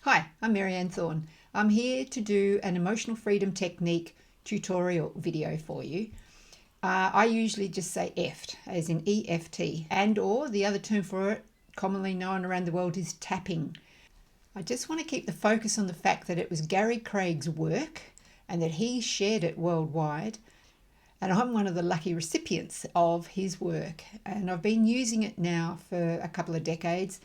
Hi, I'm Marianne Thorne. I'm here to do an emotional freedom technique tutorial video for you. I usually just say EFT, as in EFT, and or the other term for it, commonly known around the world, is tapping. I just want to keep the focus on the fact that it was Gary Craig's work and that he shared it worldwide. And I'm one of the lucky recipients of his work. And I've been using it now for a couple of decades,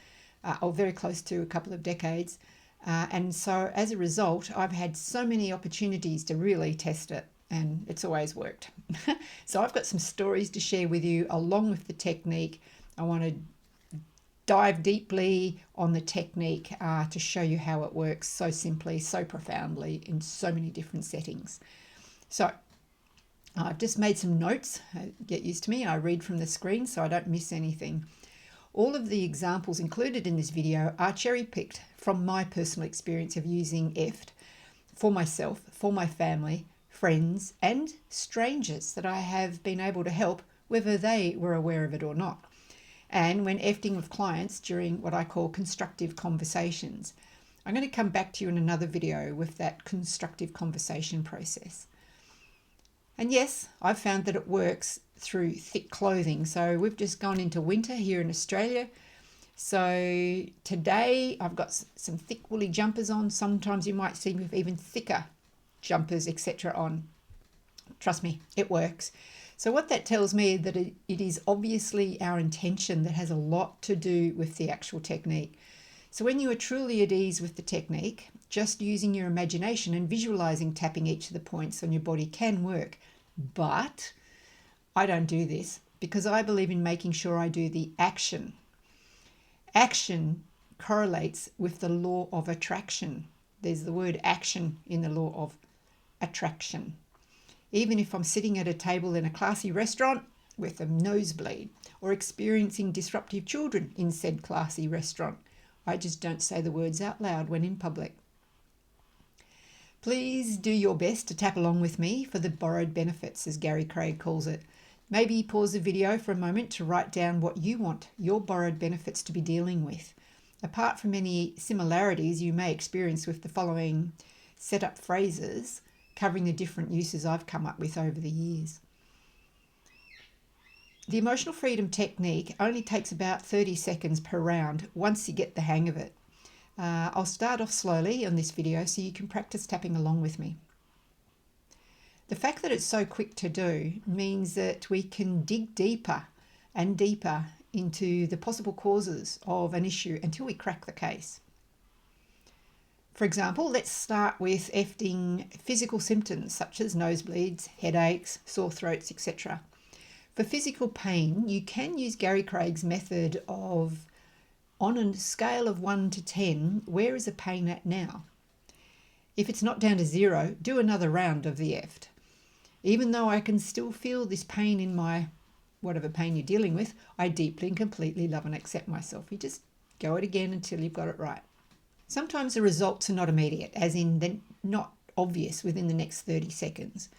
or very close to a couple of decades. And so as a result, I've had so many opportunities to really test it, and it's always worked. So I've got some stories to share with you along with the technique. I want to dive deeply on the technique to show you how it works so simply, so profoundly in so many different settings. So I've just made some notes. Get used to me. I read from the screen so I don't miss anything. All of the examples included in this video are cherry-picked from my personal experience of using EFT for myself, for my family, friends, and strangers that I have been able to help, whether they were aware of it or not. And when EFTing with clients during what I call constructive conversations. I'm going to come back to you in another video with that constructive conversation process. And yes, I've found that it works through thick clothing. So we've just gone into winter here in Australia. So today I've got some thick woolly jumpers on. Sometimes you might see me with even thicker jumpers, etc. on. Trust me, it works. So what that tells me is that it is obviously our intention that has a lot to do with the actual technique. So when you are truly at ease with the technique, just using your imagination and visualizing tapping each of the points on your body can work. But I don't do this because I believe in making sure I do the action. Action correlates with the law of attraction. There's the word action in the law of attraction. Even if I'm sitting at a table in a classy restaurant with a nosebleed or experiencing disruptive children in said classy restaurant, I just don't say the words out loud when in public. Please do your best to tap along with me for the borrowed benefits, as Gary Craig calls it. Maybe pause the video for a moment to write down what you want your borrowed benefits to be dealing with, apart from any similarities you may experience with the following set-up phrases covering the different uses I've come up with over the years. The emotional freedom technique only takes about 30 seconds per round once you get the hang of it. I'll start off slowly on this video so you can practice tapping along with me. The fact that it's so quick to do means that we can dig deeper and deeper into the possible causes of an issue until we crack the case. For example, let's start with EFTing physical symptoms such as nosebleeds, headaches, sore throats, etc. For physical pain, you can use Gary Craig's method of, on a scale of 1 to 10, where is the pain at now? If it's not down to 0, do another round of the EFT. Even though I can still feel this pain in my, whatever pain you're dealing with, I deeply and completely love and accept myself. You just go it again until you've got it right. Sometimes the results are not immediate, as in they're not obvious within the next 30 seconds.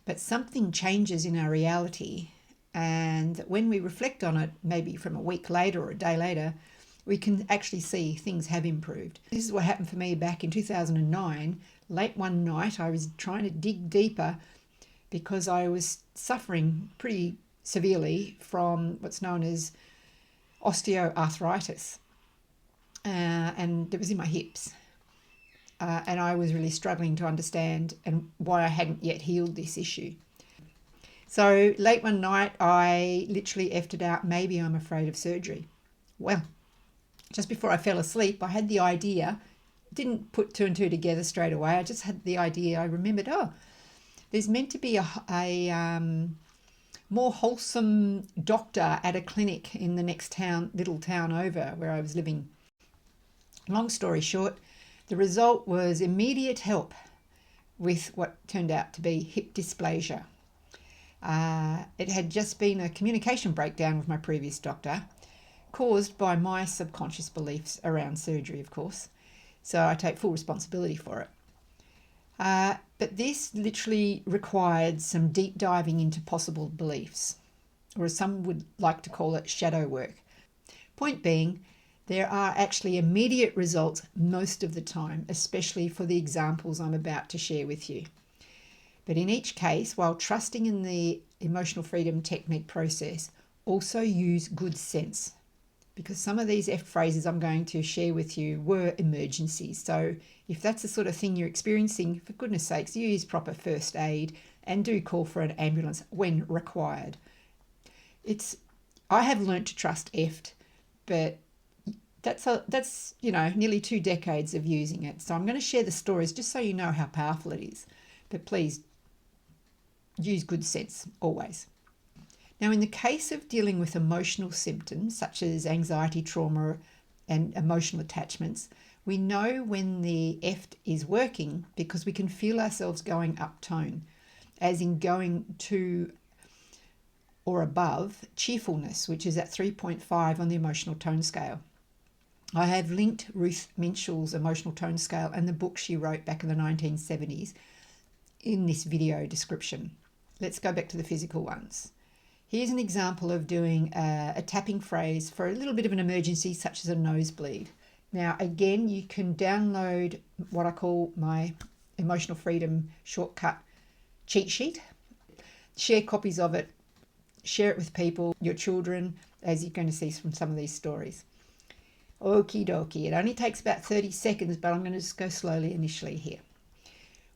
But something changes in our reality, and when we reflect on it, maybe from a week later or a day later, we can actually see things have improved. This is what happened for me back in 2009. Late one night, I was trying to dig deeper because I was suffering pretty severely from what's known as osteoarthritis. And it was in my hips. And I was really struggling to understand and why I hadn't yet healed this issue. So late one night, I literally EFTed out, maybe I'm afraid of surgery. Well, just before I fell asleep, I had the idea, didn't put two and two together straight away. I just had the idea, I remembered, there's meant to be a more wholesome doctor at a clinic in the next town, little town over where I was living. Long story short, the result was immediate help with what turned out to be hip dysplasia. It had just been a communication breakdown with my previous doctor, caused by my subconscious beliefs around surgery, of course. So I take full responsibility for it. But this literally required some deep diving into possible beliefs, or as some would like to call it, shadow work. Point being There are actually immediate results most of the time, especially for the examples I'm about to share with you. But in each case, while trusting in the emotional freedom technique process, also use good sense, because some of these F phrases I'm going to share with you were emergencies. So if that's the sort of thing you're experiencing, for goodness sakes, use proper first aid and do call for an ambulance when required. I have learnt to trust EFT, but that's nearly 2 decades of using it. So I'm going to share the stories just so you know how powerful it is. But please use good sense always. Now, in the case of dealing with emotional symptoms such as anxiety, trauma, and emotional attachments, we know when the EFT is working because we can feel ourselves going up tone, as in going to or above cheerfulness, which is at 3.5 on the emotional tone scale. I have linked Ruth Minshall's emotional tone scale and the book she wrote back in the 1970s in this video description. Let's go back to the physical ones. Here's an example of doing a tapping phrase for a little bit of an emergency, such as a nosebleed. Now, again, you can download what I call my emotional freedom shortcut cheat sheet. Share copies of it, share it with people, your children, as you're going to see from some of these stories. Okie dokie. It only takes about 30 seconds, but I'm going to just go slowly initially here.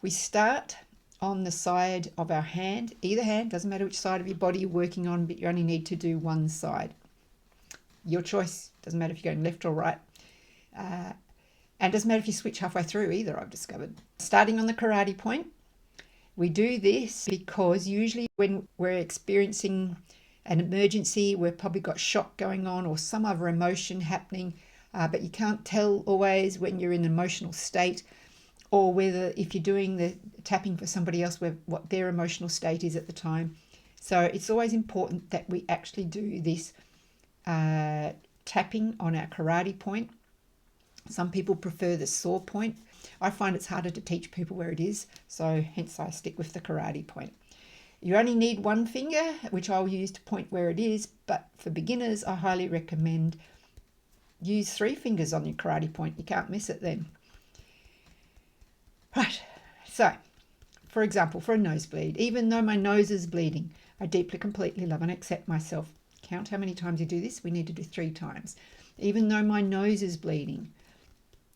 We start on the side of our hand, either hand, doesn't matter which side of your body you're working on, but you only need to do one side. Your choice, doesn't matter if you're going left or right. And doesn't matter if you switch halfway through either, I've discovered. Starting on the karate point, we do this because usually when we're experiencing an emergency, we've probably got shock going on or some other emotion happening, but you can't tell always when you're in an emotional state, or whether if you're doing the tapping for somebody else, what their emotional state is at the time. So it's always important that we actually do this tapping on our karate point. Some people prefer the saw point. I find it's harder to teach people where it is, so hence I stick with the karate point. You only need one finger, which I'll use to point where it is, but for beginners, I highly recommend use 3 fingers on your karate point. You can't miss it then. Right, so, for example, for a nosebleed, even though my nose is bleeding, I deeply, completely love and accept myself. Count how many times you do this. We need to do 3 times. Even though my nose is bleeding,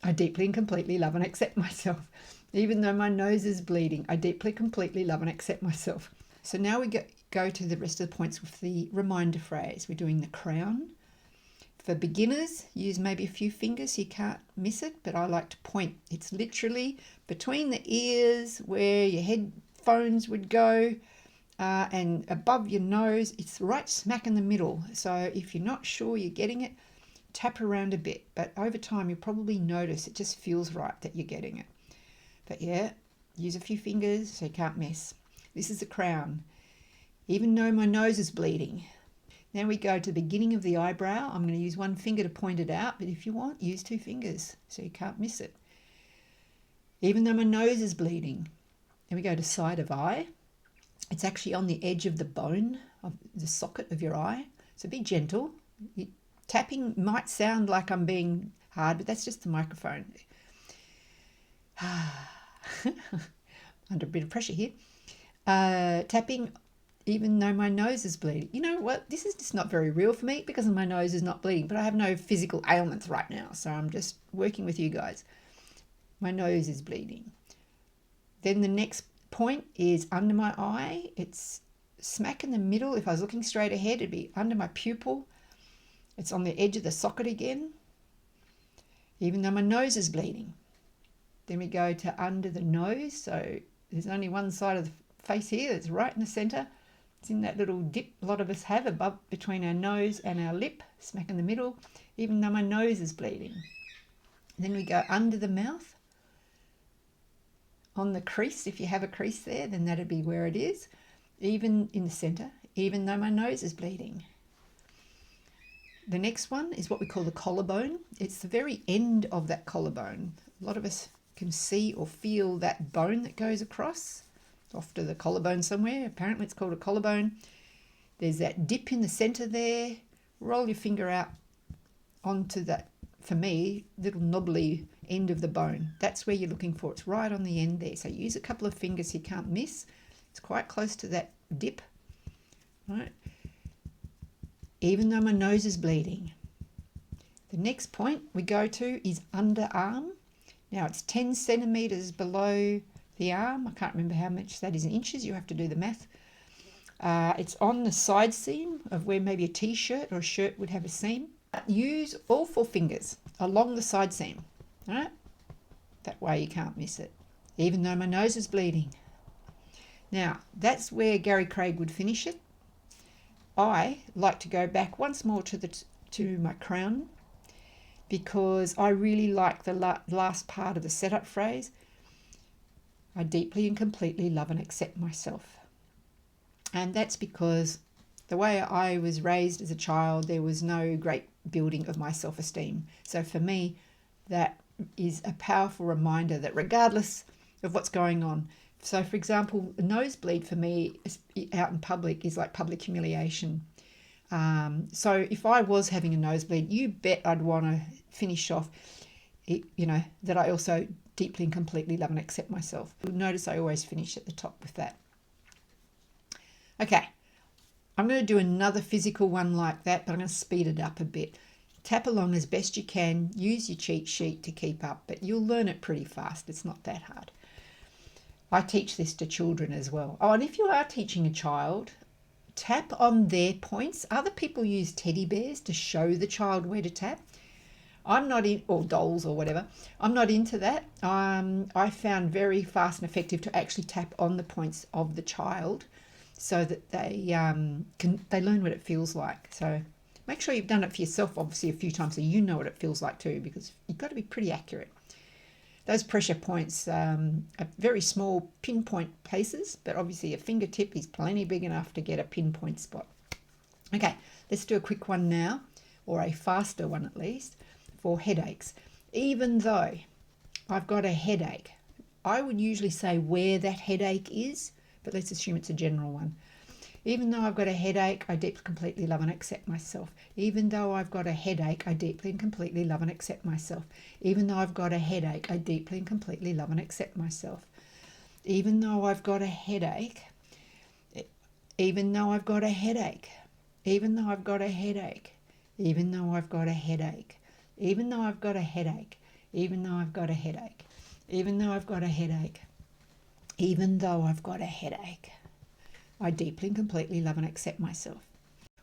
I deeply and completely love and accept myself. Even though my nose is bleeding, I deeply, completely love and accept myself. So now we go to the rest of the points with the reminder phrase. We're doing the crown. For beginners, use maybe a few fingers so you can't miss it, but I like to point. It's literally between the ears where your headphones would go and above your nose. It's right smack in the middle. So if you're not sure you're getting it, tap around a bit, but over time you'll probably notice it just feels right that you're getting it. But yeah, use a few fingers so you can't miss. This is the crown. Even though my nose is bleeding. Now we go to the beginning of the eyebrow. I'm going to use 1 finger to point it out, but if you want, use 2 fingers so you can't miss it. Even though my nose is bleeding. Then we go to side of eye. It's actually on the edge of the bone of the socket of your eye, so be gentle. Tapping might sound like I'm being hard, but that's just the microphone. Under a bit of pressure here. Tapping even though my nose is bleeding. You know what? This is just not very real for me because my nose is not bleeding, but I have no physical ailments right now, so I'm just working with you guys. My nose is bleeding. Then the next point is under my eye. It's smack in the middle. If I was looking straight ahead, it'd be under my pupil. It's on the edge of the socket again, even though my nose is bleeding. Then we go to under the nose. So there's only one side of the face here that's right in the center. It's in that little dip a lot of us have above between our nose and our lip, smack in the middle, even though my nose is bleeding. Then we go under the mouth, on the crease. If you have a crease there, then that'd be where it is, even in the center, even though my nose is bleeding. The next one is what we call the collarbone. It's the very end of that collarbone. A lot of us can see or feel that bone that goes across off to the collarbone somewhere. Apparently it's called a collarbone. There's that dip in the center there. Roll your finger out onto that for me, little knobbly end of the bone. That's where you're looking for. It's right on the end there. So use a couple of fingers so you can't miss. It's quite close to that dip, right? Even though my nose is bleeding. The next point we go to is underarm. Now it's 10 centimeters below the arm. I can't remember how much that is in inches. You have to do the math. It's on the side seam of where maybe a t-shirt or a shirt would have a seam. Use all 4 fingers along the side seam. All right? That way you can't miss it. Even though my nose is bleeding. Now, that's where Gary Craig would finish it. I like to go back once more to my crown, because I really like the last part of the setup phrase. I deeply and completely love and accept myself. And that's because the way I was raised as a child, there was no great building of my self-esteem. So for me, that is a powerful reminder that regardless of what's going on, so for example, a nosebleed for me out in public is like public humiliation. So if I was having a nosebleed, you bet I'd want to finish off, that I also deeply and completely love and accept myself. Notice I always finish at the top with that. Okay, I'm going to do another physical one like that, but I'm going to speed it up a bit. Tap along as best you can. Use your cheat sheet to keep up, but you'll learn it pretty fast. It's not that hard. I teach this to children as well. Oh, and if you are teaching a child, tap on their points. Other people use teddy bears to show the child where to tap. I'm not in, or dolls or whatever. I'm not into that. I found very fast and effective to actually tap on the points of the child so that they learn what it feels like. So make sure you've done it for yourself, obviously, a few times so you know what it feels like too, because you've got to be pretty accurate. Those pressure points are very small pinpoint places, but obviously a fingertip is plenty big enough to get a pinpoint spot. Okay, let's do a quick one now, or a faster one at least, for headaches. Even though I've got a headache, I would usually say where that headache is, but let's assume it's a general one. Even though I've got a headache, I deeply, completely love and accept myself. Even though I've got a headache, I deeply and completely love and accept myself. Even though I've got a headache, I deeply and completely love and accept myself. Even though I've got a headache, even though I've got a headache, even though I've got a headache, even though I've got a headache, even though I've got a headache, even though I've got a headache, even though I've got a headache, even though I've got a headache, I deeply and completely love and accept myself.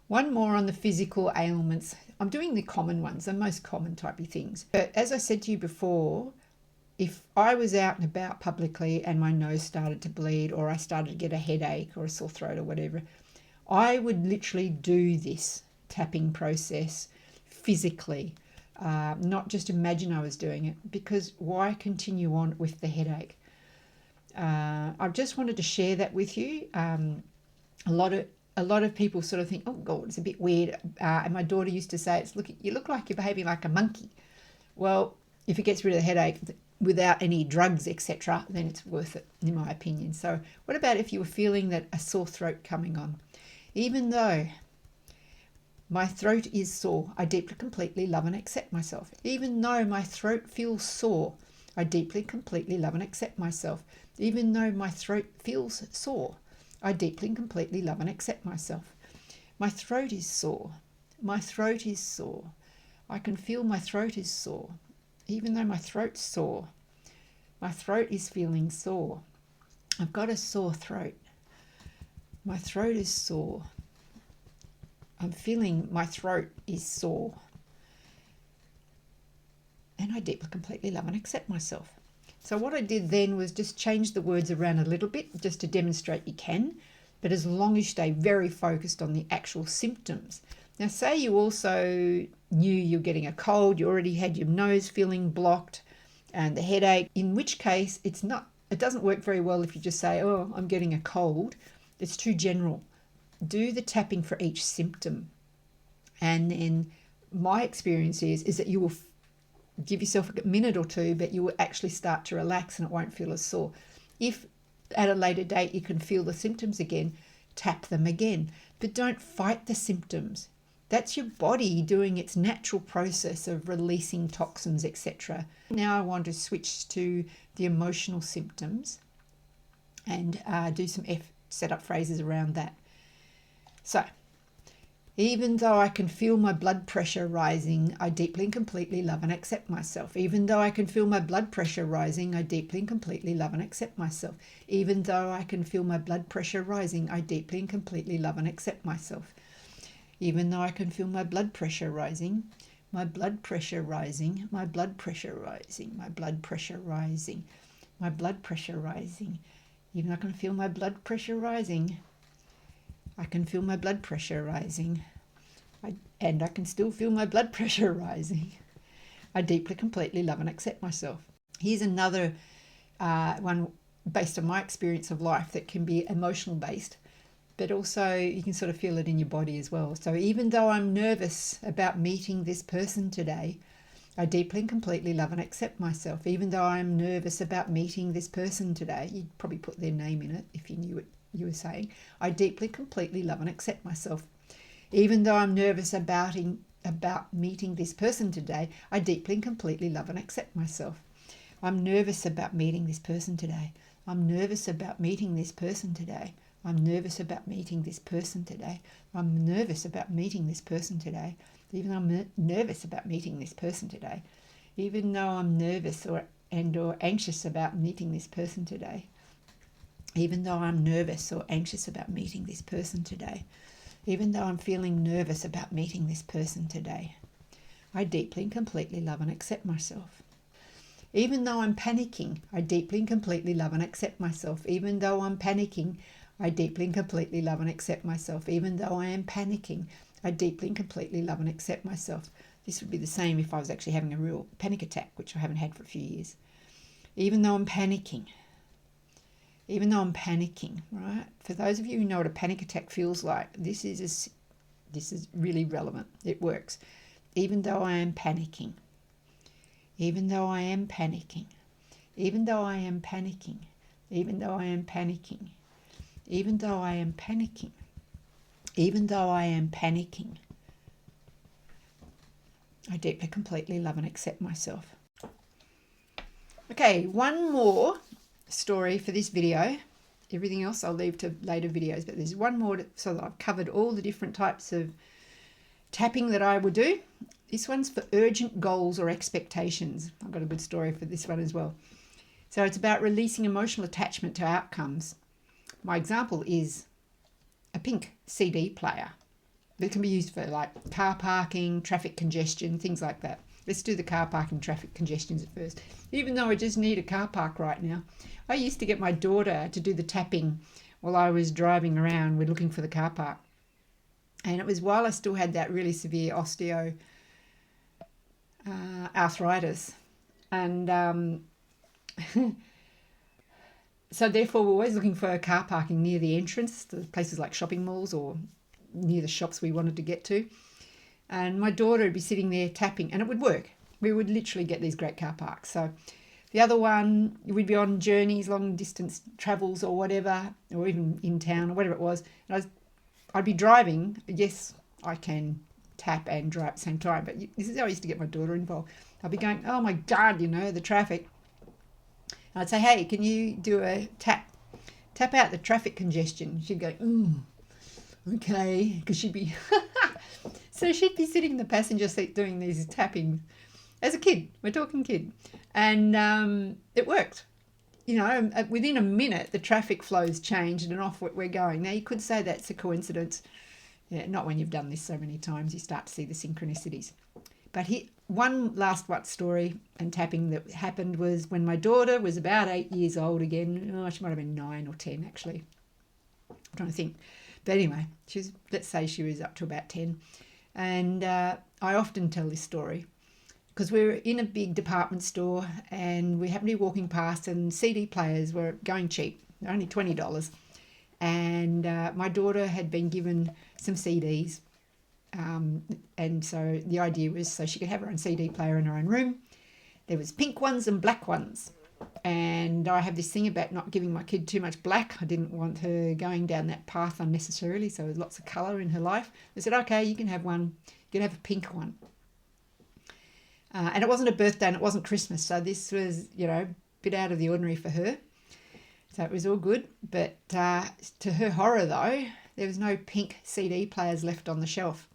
One more on the physical ailments. I'm doing the common ones, the most common type of things. But as I said to you before, if I was out and about publicly and my nose started to bleed, or I started to get a headache or a sore throat or whatever, I would literally do this tapping process physically, not just imagine I was doing it, because why continue on with the headache? I just wanted to share that with you. A lot of people sort of think, oh God, it's a bit weird. And my daughter used to say, you look like you're behaving like a monkey. Well, if it gets rid of the headache without any drugs, etc., then it's worth it, in my opinion. So what about if you were feeling that a sore throat coming on? Even though my throat is sore, I deeply, completely love and accept myself. Even though my throat feels sore, I deeply, completely love and accept myself. Even though my throat feels sore, I deeply and completely love and accept myself. My throat is sore. My throat is sore. I can feel my throat is sore. Even though my throat's sore, my throat is feeling sore. I've got a sore throat. My throat is sore. I'm feeling my throat is sore. And I deeply, completely love and accept myself. So what I did then was just change the words around a little bit just to demonstrate you can, but as long as you stay very focused on the actual symptoms. Now say you also knew you're getting a cold, you already had your nose feeling blocked and the headache, in which case it doesn't work very well if you just say, oh, I'm getting a cold. It's too general. Do the tapping for each symptom. And then my experience is that you will give yourself a minute or two, but you will actually start to relax and it won't feel as sore. If at a later date you can feel the symptoms again, tap them again. But don't fight the symptoms. That's your body doing its natural process of releasing toxins, etc. Now I want to switch to the emotional symptoms and do some setup phrases around that. So, even though I can feel my blood pressure rising, I deeply and completely love and accept myself. Even though I can feel my blood pressure rising, I deeply and completely love and accept myself. Even though I can feel my blood pressure rising, I deeply and completely love and accept myself. Even though I can feel my blood pressure rising, my blood pressure rising, my blood pressure rising, my blood pressure rising, my blood pressure rising. Even though I can feel my blood pressure rising, I can feel my blood pressure rising. And I can still feel my blood pressure rising. I deeply, completely love and accept myself. Here's another one based on my experience of life that can be emotional based, but also you can sort of feel it in your body as well. So even though I'm nervous about meeting this person today, I deeply and completely love and accept myself. Even though I'm nervous about meeting this person today, you'd probably put their name in it if you knew what you were saying. I deeply, completely love and accept myself. Even though I'm nervous about meeting this person today, I deeply and completely love and accept myself. I'm nervous about meeting this person today. I'm nervous about meeting this person today. I'm nervous about meeting this person today. I'm nervous about meeting this person today. Even though I'm nervous about meeting this person today. Even though I'm nervous or anxious about meeting this person today. Even though I'm nervous or anxious about meeting this person today. Even though I'm feeling nervous about meeting this person today. I deeply and completely love and accept myself. Even though I'm panicking, I deeply and completely love and accept myself. Even though I'm panicking, I deeply and completely love and accept myself. Even though I am panicking, I deeply and completely love and accept myself. This would be the same if I was actually having a real panic attack, which I haven't had for a few years. Even though I'm panicking, right? For those of you who know what a panic attack feels like, this is really relevant. It works. Even though I am panicking, even though I am panicking, even though I am panicking, even though I am panicking, even though I am panicking, even though I am panicking, I deeply, completely love and accept myself. Okay, one more story for this video. Everything else I'll leave to later videos, but there's one more so that I've covered all the different types of tapping that I would do. This one's for urgent goals or expectations. I've got a good story for this one as well. So it's about releasing emotional attachment to outcomes. My example is a pink CD player. It can be used for like car parking, traffic congestion, things like that. Let's do the car parking traffic congestions at first. Even though I just need a car park right now, I used to get my daughter to do the tapping while I was driving around. We're looking for the car park. And it was while I still had that really severe arthritis. And so therefore we're always looking for car parking near the entrance to places like shopping malls or near the shops we wanted to get to. And my daughter would be sitting there tapping, and it would work. We would literally get these great car parks. So the other one, we'd be on journeys, long distance travels or whatever, or even in town or whatever it was. And I'd be driving. Yes, I can tap and drive at the same time, but this is how I used to get my daughter involved. I'd be going, oh my God, the traffic. And I'd say, hey, can you do a tap out the traffic congestion? She'd go, okay, because she'd be... So she'd be sitting in the passenger seat doing these tapping as a kid. We're talking kid. And it worked. Within a minute, the traffic flows changed and off we're going. Now, you could say that's a coincidence. Yeah, not when you've done this so many times. You start to see the synchronicities. But one last story and tapping that happened was when my daughter was about 8 years old again. Oh, she might have been 9 or 10, actually. I'm trying to think. But anyway, let's say she was up to about 10. And I often tell this story because we were in a big department store and we happened to be walking past and CD players were going cheap, only $20. And my daughter had been given some CDs. And so the idea was so she could have her own CD player in her own room. There was pink ones and black ones. And I have this thing about not giving my kid too much black. I didn't want her going down that path unnecessarily, so there's lots of colour in her life. I said, okay, you can have one. You can have a pink one. And it wasn't a birthday and it wasn't Christmas, so this was, a bit out of the ordinary for her. So it was all good. But to her horror, though, there was no pink CD players left on the shelf.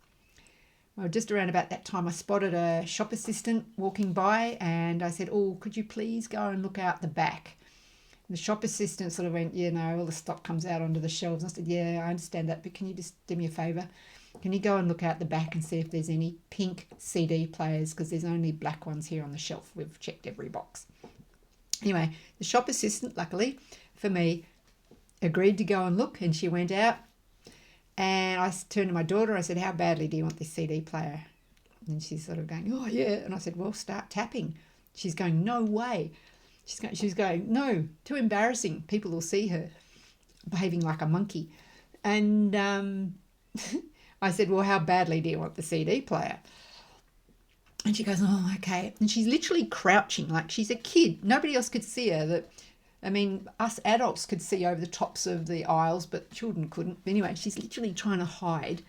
Well, just around about that time, I spotted a shop assistant walking by and I said, oh, could you please go and look out the back? And the shop assistant sort of went, all the stock comes out onto the shelves. And I said, yeah, I understand that, but can you just do me a favour? Can you go and look out the back and see if there's any pink CD players? Because there's only black ones here on the shelf. We've checked every box. Anyway, the shop assistant, luckily for me, agreed to go and look, and she went out. And I turned to my daughter, I said, how badly do you want this CD player? And she's sort of going, oh, yeah. And I said, well, start tapping. She's going, no way. She's going, no, too embarrassing. People will see her behaving like a monkey. And I said, well, how badly do you want the CD player? And she goes, oh, okay. And she's literally crouching like she's a kid. Nobody else could see her. Us adults could see over the tops of the aisles, but children couldn't. Anyway, she's literally trying to hide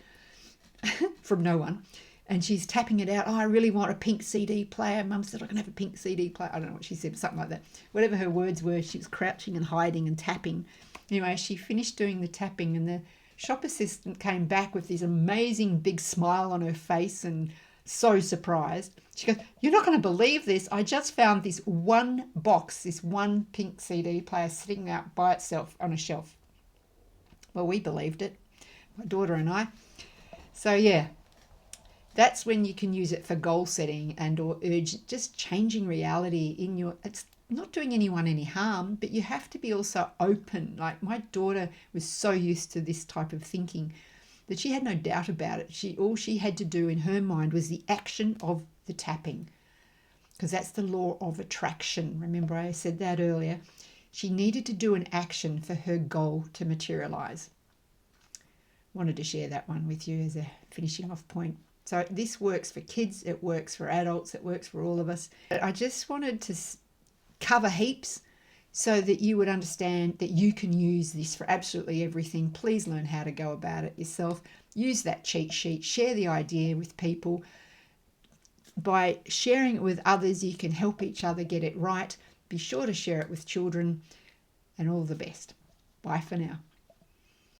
from no one. And she's tapping it out. Oh, I really want a pink CD player. Mum said I can have a pink CD player. I don't know what she said, something like that. Whatever her words were, she was crouching and hiding and tapping. Anyway, she finished doing the tapping and the shop assistant came back with this amazing big smile on her face and so surprised. She goes, you're not going to believe this. I just found this one box, this one pink CD player sitting out by itself on a shelf. Well, we believed it, my daughter and I. So yeah, that's when you can use it for goal setting and or urge, just changing reality in your, it's not doing anyone any harm, but you have to be also open. Like my daughter was so used to this type of thinking that she had no doubt about it. All she had to do in her mind was the action of the tapping, because that's the law of attraction. Remember I said that earlier. She needed to do an action for her goal to materialize. Wanted to share that one with you as a finishing off point. So this works for kids, it works for adults, it works for all of us. But I just wanted to cover heaps so that you would understand that you can use this for absolutely everything. Please learn how to go about it yourself. Use that cheat sheet, share the idea with people. By sharing it with others, you can help each other get it right. Be sure to share it with children, and all the best. Bye for now.